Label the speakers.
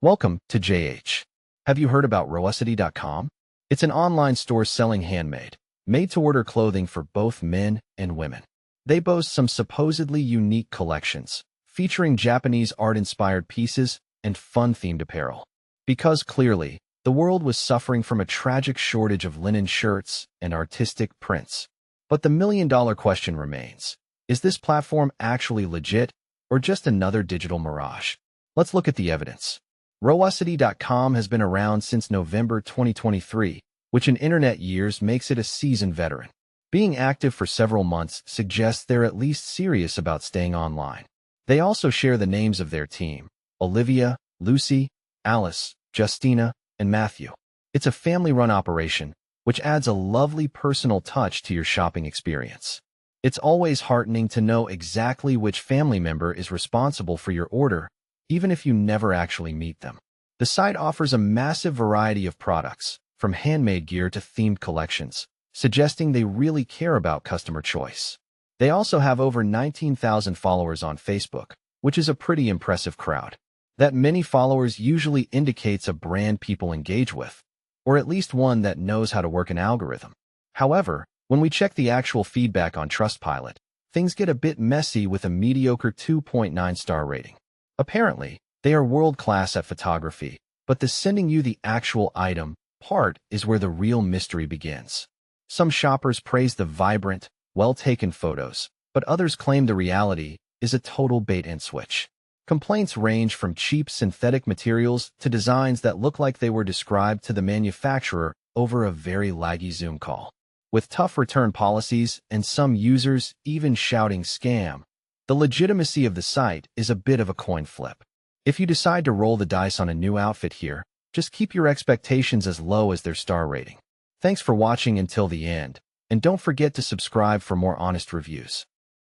Speaker 1: Welcome to JH. Have you heard about Rococity.com? It's an online store selling handmade, made-to-order clothing for both men and women. They boast some supposedly unique collections, featuring Japanese art-inspired pieces and fun-themed apparel. Because clearly, the world was suffering from a tragic shortage of linen shirts and artistic prints. But the million-dollar question remains, is this platform actually legit or just another digital mirage? Let's look at the evidence. Rococity.com has been around since November 2023, which in internet years makes it a seasoned veteran. Being active for several months suggests they're at least serious about staying online. They also share the names of their team: Olivia, Lucy, Alice, Justina, and Matthew. It's a family-run operation, which adds a lovely personal touch to your shopping experience. It's always heartening to know exactly which family member is responsible for your order, even if you never actually meet them. The site offers a massive variety of products, from handmade gear to themed collections, suggesting they really care about customer choice. They also have over 19,000 followers on Facebook, which is a pretty impressive crowd. That many followers usually indicates a brand people engage with, or at least one that knows how to work an algorithm. However, when we check the actual feedback on Trustpilot, things get a bit messy with a mediocre 2.9-star rating. Apparently, they are world-class at photography, but the sending you the actual item part is where the real mystery begins. Some shoppers praise the vibrant, well-taken photos, but others claim the reality is a total bait-and-switch. Complaints range from cheap synthetic materials to designs that look like they were described to the manufacturer over a very laggy Zoom call. With tough return policies and some users even shouting scam, the legitimacy of the site is a bit of a coin flip. If you decide to roll the dice on a new outfit here, just keep your expectations as low as their star rating. Thanks for watching until the end, and don't forget to subscribe for more honest reviews.